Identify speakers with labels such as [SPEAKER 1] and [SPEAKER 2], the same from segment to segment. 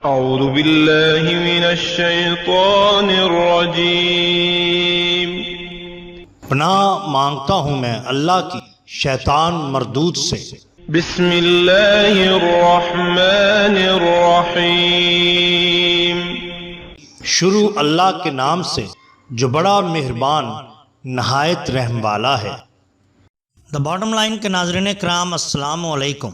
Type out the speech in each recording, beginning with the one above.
[SPEAKER 1] اعوذ باللہ من الشیطان الرجیم۔
[SPEAKER 2] پناہ مانگتا ہوں میں اللہ کی شیطان مردود سے۔
[SPEAKER 1] بسم اللہ الرحمن الرحیم۔
[SPEAKER 2] شروع اللہ کے نام سے جو بڑا مہربان نہایت رحم والا ہے۔ دا باٹم لائن کے ناظرین کرام السلام علیکم۔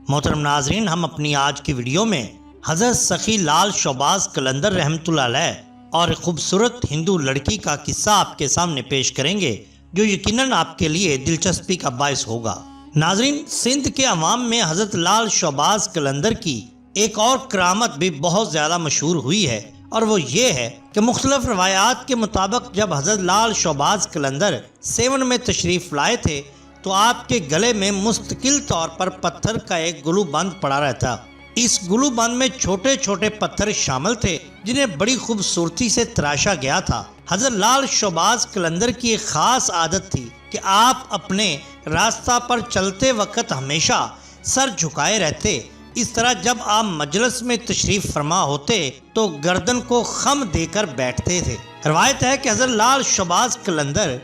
[SPEAKER 2] محترم ناظرین، ہم اپنی آج کی ویڈیو میں حضرت سخی لال شہباز قلندر رحمۃ اللہ علیہ اور ایک خوبصورت ہندو لڑکی کا قصہ آپ کے سامنے پیش کریں گے جو یقیناً آپ کے لیے دلچسپی کا باعث ہوگا۔ ناظرین، سندھ کے عوام میں حضرت لال شہباز قلندر کی ایک اور کرامت بھی بہت زیادہ مشہور ہوئی ہے، اور وہ یہ ہے کہ مختلف روایات کے مطابق جب حضرت لال شہباز قلندر سیون میں تشریف لائے تھے تو آپ کے گلے میں مستقل طور پر پتھر کا ایک گلو بند پڑا رہتا۔ اس گلو بند میں چھوٹے چھوٹے پتھر شامل تھے جنہیں بڑی خوبصورتی سے تراشا گیا تھا۔ حضرت لال شہباز قلندر کی ایک خاص عادت تھی کہ آپ اپنے راستہ پر چلتے وقت ہمیشہ سر جھکائے رہتے۔ اس طرح جب آپ مجلس میں تشریف فرما ہوتے تو گردن کو خم دے کر بیٹھتے تھے۔ روایت ہے کہ حضرت لال شہباز قلندر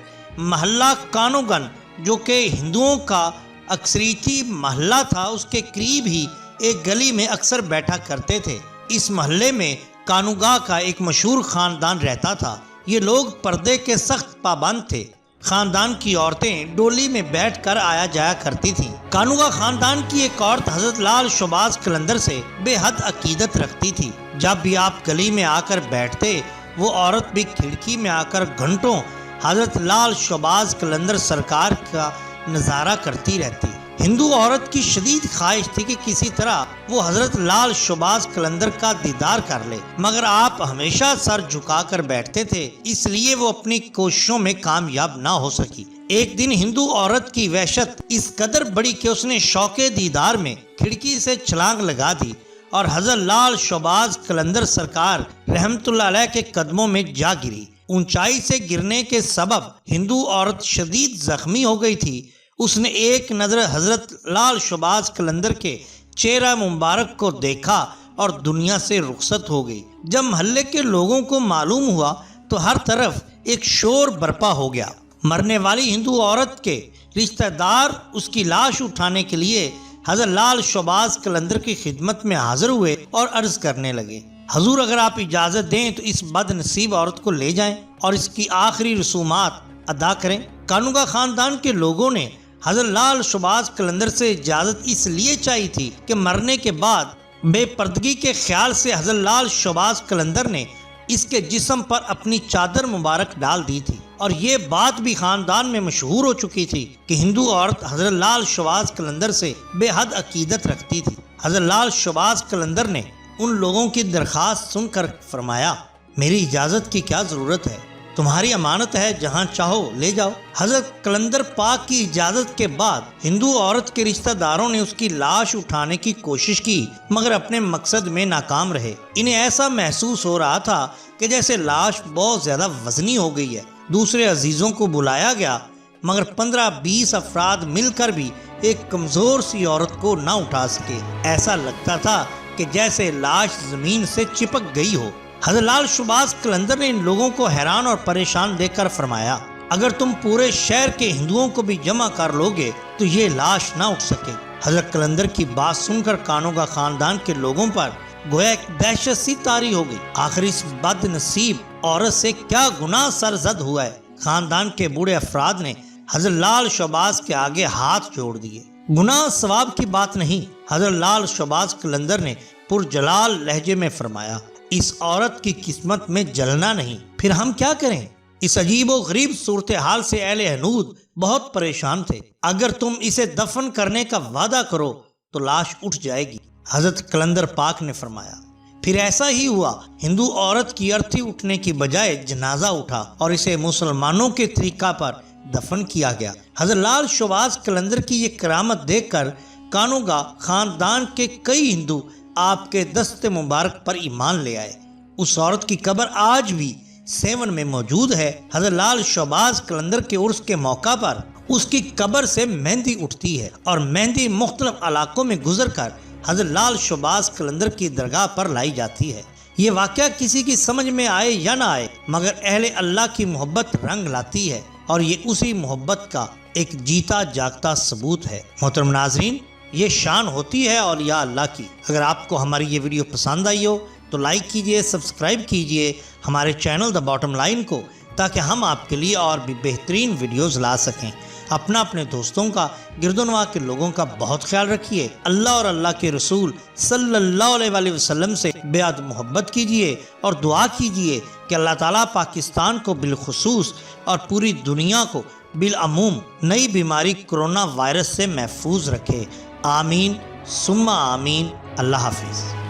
[SPEAKER 2] محلہ کانوگن، جو کہ ہندوؤں کا اکثریتی محلہ تھا، اس کے قریب ہی ایک گلی میں اکثر بیٹھا کرتے تھے۔ اس محلے میں کانوگا کا ایک مشہور خاندان رہتا تھا۔ یہ لوگ پردے کے سخت پابند تھے۔ خاندان کی عورتیں ڈولی میں بیٹھ کر آیا جایا کرتی تھیں۔ کانوگا خاندان کی ایک عورت حضرت لال شہباز قلندر سے بے حد عقیدت رکھتی تھی۔ جب بھی آپ گلی میں آ کر بیٹھتے، وہ عورت بھی کھڑکی میں آ کر گھنٹوں حضرت لال شہباز قلندر سرکار کا نظارہ کرتی رہتی۔ ہندو عورت کی شدید خواہش تھی کہ کسی طرح وہ حضرت لال شہباز قلندر کا دیدار کر لے، مگر آپ ہمیشہ سر جھکا کر بیٹھتے تھے، اس لیے وہ اپنی کوششوں میں کامیاب نہ ہو سکی۔ ایک دن ہندو عورت کی وحشت اس قدر بڑی کہ اس نے شوق دیدار میں کھڑکی سے چھلانگ لگا دی اور حضرت لال شہباز قلندر سرکار رحمت اللہ علیہ کے قدموں میں جا گری۔ اونچائی سے گرنے کے سبب ہندو عورت شدید زخمی ہو گئی تھی۔ اس نے ایک نظر حضرت لال شہباز قلندر کے چہرہ مبارک کو دیکھا اور دنیا سے رخصت ہو گئی۔ جب محلے کے لوگوں کو معلوم ہوا تو ہر طرف ایک شور برپا ہو گیا۔ مرنے والی ہندو عورت کے رشتہ دار اس کی لاش اٹھانے کے لیے حضرت لال شہباز قلندر کی خدمت میں حاضر ہوئے اور عرض کرنے لگے، حضور اگر آپ اجازت دیں تو اس بد نصیب عورت کو لے جائیں اور اس کی آخری رسومات ادا کریں۔ کانوگا خاندان کے لوگوں نے حضرت لال شہباز قلندر سے اجازت اس لیے چاہی تھی کہ مرنے کے بعد بے پردگی کے خیال سے حضرت لال شہباز قلندر نے اس کے جسم پر اپنی چادر مبارک ڈال دی تھی، اور یہ بات بھی خاندان میں مشہور ہو چکی تھی کہ ہندو عورت حضرت لال شہباز قلندر سے بے حد عقیدت رکھتی تھی۔ حضرت لال شہباز قلندر نے ان لوگوں کی درخواست سن کر فرمایا، میری اجازت کی کیا ضرورت ہے، تمہاری امانت ہے، جہاں چاہو لے جاؤ۔ حضرت قلندر پاک کی اجازت کے بعد ہندو عورت کے رشتہ داروں نے اس کی لاش اٹھانے کی کوشش کی، مگر اپنے مقصد میں ناکام رہے۔ انہیں ایسا محسوس ہو رہا تھا کہ جیسے لاش بہت زیادہ وزنی ہو گئی ہے۔ دوسرے عزیزوں کو بلایا گیا، مگر 15-20 افراد مل کر بھی ایک کمزور سی عورت کو نہ اٹھا سکے۔ ایسا لگتا تھا کہ جیسے لاش زمین سے چپک گئی ہو۔ حضرت لال شہباز قلندر نے ان لوگوں کو حیران اور پریشان دیکھ کر فرمایا، اگر تم پورے شہر کے ہندوؤں کو بھی جمع کر لو گے تو یہ لاش نہ اٹھ سکے۔ حضرت قلندر کی بات سن کر کانوگا خاندان کے لوگوں پر گویا ایک دہشت سی طاری ہو گئی۔ آخر اس بد نصیب عورت سے کیا گناہ سرزد ہوا ہے؟ خاندان کے بوڑھے افراد نے حضرت لال شہباز کے آگے ہاتھ جوڑ دیے۔ گناہ ثواب کی بات نہیں، حضرت لال شہباز قلندر نے پرجلال لہجے میں فرمایا، اس عورت کی قسمت میں جلنا نہیں، پھر ہم کیا کریں؟ اس عجیب و غریب صورتحال سے اہل ہنود بہت پریشان تھے۔ اگر تم اسے دفن کرنے کا وعدہ کرو تو لاش اٹھ جائے گی۔ حضرت قلندر پاک نے فرمایا، پھر ایسا ہی ہوا۔ ہندو عورت کی ارتھی اٹھنے کی بجائے جنازہ اٹھا اور اسے مسلمانوں کے طریقہ پر دفن کیا گیا۔ حضرت لال شہباز قلندر کی یہ کرامت دیکھ کر کانوگا خاندان کے کئی ہندو آپ کے دست مبارک پر ایمان لے آئے۔ اس عورت کی قبر آج بھی سیون میں موجود ہے۔ حضرت لال شہباز قلندر کے عرس کے موقع پر اس کی قبر سے مہندی اٹھتی ہے اور مہندی مختلف علاقوں میں گزر کر حضرت لال شہباز قلندر کی درگاہ پر لائی جاتی ہے۔ یہ واقعہ کسی کی سمجھ میں آئے یا نہ آئے مگر اہل اللہ کی محبت رنگ لاتی ہے اور یہ اسی محبت کا ایک جیتا جاگتا ثبوت ہے۔ محترم ناظرین، یہ شان ہوتی ہے اولیاء اللہ کی۔ اگر آپ کو ہماری یہ ویڈیو پسند آئی ہو تو لائک کیجئے، سبسکرائب کیجئے ہمارے چینل دا باٹم لائن کو، تاکہ ہم آپ کے لیے اور بھی بہترین ویڈیوز لا سکیں۔ اپنے دوستوں کا، گرد و نواح کے لوگوں کا بہت خیال رکھیے۔ اللہ اور اللہ کے رسول صلی اللہ علیہ وآلہ وسلم سے بے حد محبت کیجئے اور دعا کیجئے کہ اللہ تعالیٰ پاکستان کو بالخصوص اور پوری دنیا کو بالعموم نئی بیماری کرونا وائرس سے محفوظ رکھے۔ آمین ثم آمین۔ اللہ حافظ۔